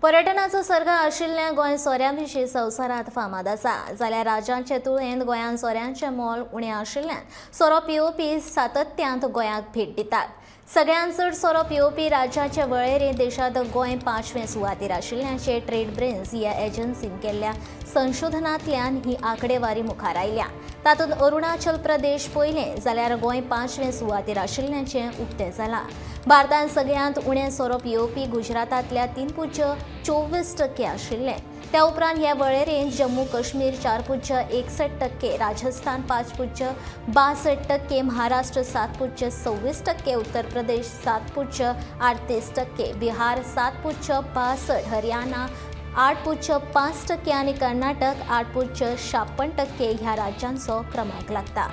पर्यटनाचो सर्ग आशिल्ल्या गोंय सोऱ्यां विशीं संवसारांत फामाद आसा जाल्यार राज्याचे तुळेंत गोंयांत सोऱ्यांचें मोल उणें आशिल्ल्यान सोरो पिवोवपी सातत्यांत गोंयाक भेट दितात। सगळ्यांत चड सोरो पिवोवपी राज्याचे वळेरेंत देशांत गोंय 5वें सुवातेर आशिल्ल्याचें ट्रेड ब्रेन्स ह्या एजन्सीन केल्ल्या संशोधनांतल्यान ही आंकडेवारी मुखार आयल्या। तातूंत अरुणाचल प्रदेश पयलें जाल्यार गोंय 5वें सुवातेर आशिल्ल्याचें उक्तें जालां। भारतांत सगळ्यांत उणें सोरो पिवोवपी गुजरातांतल्या 3.24% आशिल्ले। त्या उपरांत ह्या वळेरेंत जम्मू काश्मीर 4.61%, राजस्थान 5.62%, महाराष्ट्र 7.26%, उत्तर प्रदेश 7.38%, बिहार 7.62%, हरियाणा 8.5% आणि कर्नाटक 8.56% ह्या राज्यांचो क्रमांक लागता।